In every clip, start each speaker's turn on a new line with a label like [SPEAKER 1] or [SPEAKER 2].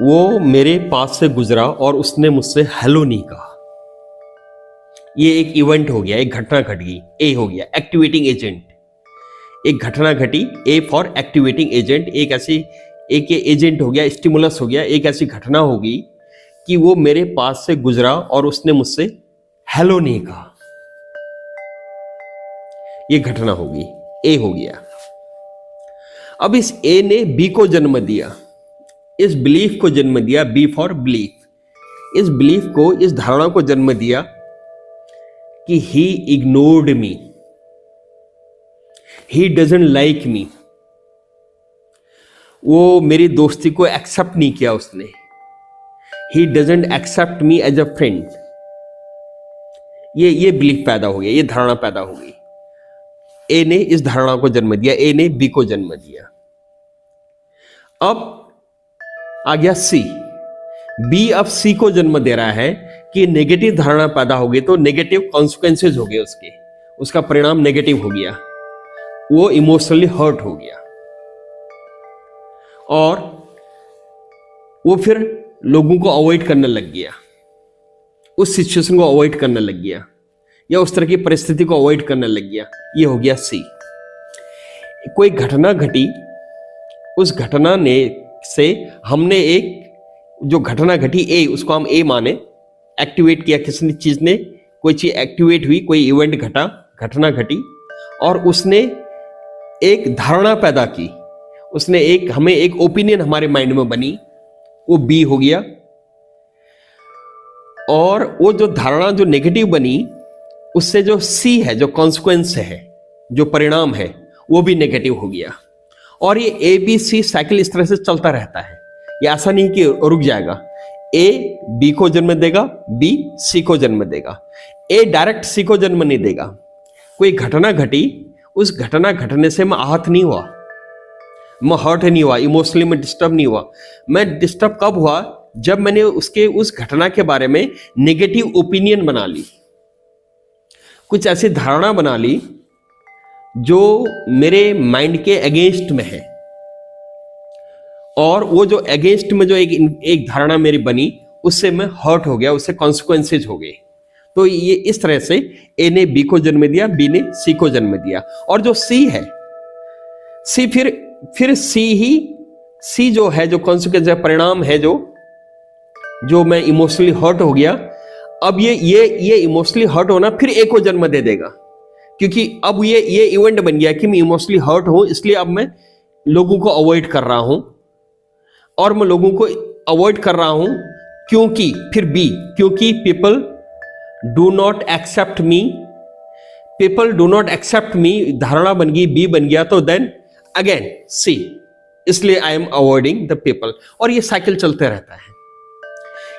[SPEAKER 1] वो मेरे पास से गुजरा और उसने मुझसे हेलो नहीं कहा। ये एक इवेंट हो गया, एक घटना घट गई। ए हो गया एक्टिवेटिंग एजेंट। एक घटना घटी, ए फॉर एक्टिवेटिंग एजेंट। एक एजेंट हो गया, स्टिमुलस हो गया। एक ऐसी घटना होगी कि वो मेरे पास से गुजरा और उसने मुझसे हेलो नहीं कहा। ये घटना होगी, ए हो गया। अब इस ए ने बी को जन्म दिया, इस बिलीफ को जन्म दिया, बी फॉर बिलीफ। इस बिलीफ को, इस धारणा को जन्म दिया कि he ignored me, he doesn't like me. वो मेरी दोस्ती को एक्सेप्ट नहीं किया उसने। He doesn't accept me as a friend. ये बिलीफ पैदा हो गया, ये धारणा पैदा हो गई। ए ने इस धारणा को जन्म दिया, ए ने बी को जन्म दिया। अब आ गया सी। बी अब सी को जन्म दे रहा है कि नेगेटिव धारणा पैदा हो गई तो नेगेटिव कॉन्सिक्वेंसेज हो गए उसके, उसका परिणाम नेगेटिव हो गया। वो इमोशनली हर्ट हो गया और वो फिर लोगों को अवॉइड करने लग गया, उस सिचुएशन को अवॉइड करने लग गया या उस तरह की परिस्थिति को अवॉइड करने लग गया। ये हो गया सी। कोई घटना घटी, उस घटना ने से हमने एक जो घटना घटी ए, उसको हम ए माने, एक्टिवेट किया। किसी चीज ने, कोई चीज एक्टिवेट हुई, कोई इवेंट घटा, घटना घटी और उसने एक धारणा पैदा की, उसने हमें एक ओपिनियन हमारे माइंड में बनी, वो बी हो गया। और वो जो धारणा जो नेगेटिव बनी, उससे जो सी है, जो कॉन्सिक्वेंस है, जो परिणाम है, वो भी नेगेटिव हो गया। और ये ए बी सी साइकिल इस तरह से चलता रहता है। ये ऐसा नहीं कि रुक जाएगा। ए बी को जन्म देगा, बी सी को जन्म देगा। ए डायरेक्ट सी को जन्म नहीं देगा। कोई घटना घटी, उस घटना घटने से मैं आहत नहीं हुआ, मैं हर्ट नहीं हुआ, इमोशनली मैं डिस्टर्ब नहीं हुआ। मैं डिस्टर्ब कब हुआ? जब मैंने उस घटना के बारे में नेगेटिव ओपिनियन बना ली, कुछ ऐसी धारणा बना ली जो मेरे माइंड के अगेंस्ट में है। और वो जो अगेंस्ट में जो एक धारणा मेरी बनी, उससे मैं हर्ट हो गया, उससे कॉन्सिक्वेंसेज हो गए। तो ये इस तरह से ए ने बी को जन्म दिया, बी ने सी को जन्म दिया। और जो सी है, सी फिर सी जो है, जो कॉन्सिक्वेंस है, परिणाम है, जो मैं इमोशनली हर्ट हो गया। अब ये इमोशनली हर्ट होना फिर ए को जन्म दे देगा, क्योंकि अब ये इवेंट बन गया कि मैं इमोशनली हर्ट हूं, इसलिए अब मैं लोगों को अवॉइड कर रहा हूं। और मैं लोगों को अवॉइड कर रहा हूं क्योंकि, फिर बी, क्योंकि people do not accept me, people do not accept me धारणा बन गई, बी बन गया, तो देन अगेन सी, इसलिए I am avoiding the people. और ये साइकिल चलते रहता है।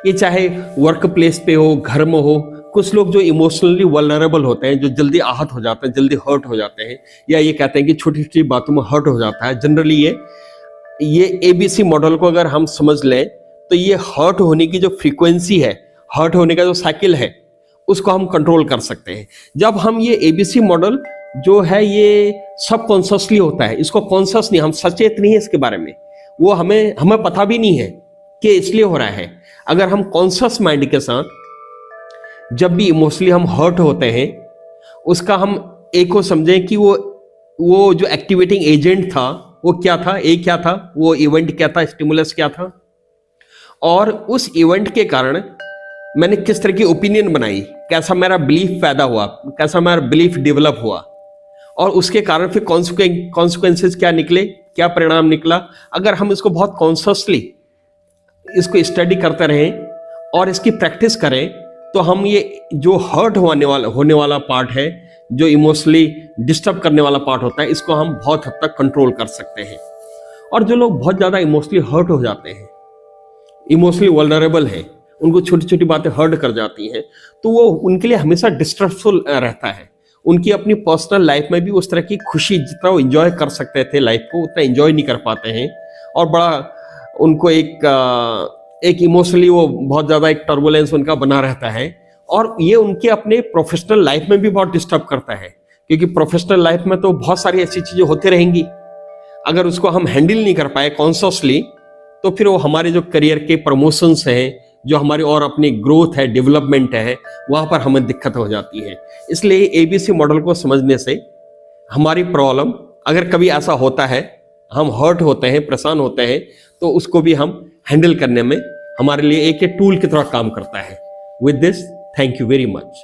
[SPEAKER 1] ये चाहे वर्क प्लेस पे हो, घर में हो, कुछ लोग जो इमोशनली वल्नरेबल होते हैं, जो जल्दी आहत हो जाते हैं, जल्दी हर्ट हो जाते हैं, या ये कहते हैं कि छोटी छोटी बातों में हर्ट हो जाता है। जनरली ये एबीसी मॉडल को अगर हम समझ लें तो ये हर्ट होने की जो फ्रीक्वेंसी है, हर्ट होने का जो साइकिल है, उसको हम कंट्रोल कर सकते हैं। जब हम ये एबीसी मॉडल जो है, ये सब कॉन्शियसली होता है, इसको कॉन्शियस नहीं, हम सचेत नहीं है इसके बारे में, वो हमें पता भी नहीं है कि इसलिए हो रहा है। अगर हम कॉन्शियस माइंड के साथ जब भी इमोशनली हम हर्ट होते हैं, उसका हम ए को समझें कि वो जो एक्टिवेटिंग एजेंट था वो क्या था, ए क्या था, वो इवेंट क्या था, स्टिमुलस क्या था, और उस इवेंट के कारण मैंने किस तरह की ओपिनियन बनाई, कैसा मेरा बिलीफ पैदा हुआ, कैसा मेरा बिलीफ डेवलप हुआ, और उसके कारण फिर कॉन्सिक्वेंसेस क्या निकले, क्या परिणाम निकला। अगर हम इसको बहुत कॉन्शियसली इसको स्टडी करते रहें और इसकी प्रैक्टिस करें, तो हम ये जो हर्ट होने वाला पार्ट है, जो इमोशनली डिस्टर्ब करने वाला पार्ट होता है, इसको हम बहुत हद तक कंट्रोल कर सकते हैं। और जो लोग बहुत ज़्यादा इमोशनली हर्ट हो जाते हैं, इमोशनली वल्नरेबल हैं, उनको छोटी छोटी बातें हर्ट कर जाती हैं, तो वो उनके लिए हमेशा डिस्ट्रेसफुल रहता है। उनकी अपनी पर्सनल लाइफ में भी उस तरह की खुशी, जितना वो इंजॉय कर सकते थे लाइफ को, उतना इंजॉय नहीं कर पाते हैं। और बड़ा उनको एक इमोशनली वो बहुत ज़्यादा एक टर्बुलेंस उनका बना रहता है। और ये उनके अपने प्रोफेशनल लाइफ में भी बहुत डिस्टर्ब करता है, क्योंकि प्रोफेशनल लाइफ में तो बहुत सारी ऐसी चीज़ें होती रहेंगी। अगर उसको हम हैंडल नहीं कर पाए कॉन्शियसली, तो फिर वो हमारे जो करियर के प्रमोशंस हैं, जो हमारी और अपनी ग्रोथ है, डेवलपमेंट है, वहां पर हमें दिक्कत हो जाती है। इसलिए एबीसी मॉडल को समझने से हमारी प्रॉब्लम, अगर कभी ऐसा होता है, हम हर्ट होते हैं, परेशान होते हैं, तो उसको भी हम हैंडल करने में हमारे लिए एक टूल की तरह काम करता है। With this, thank you very much.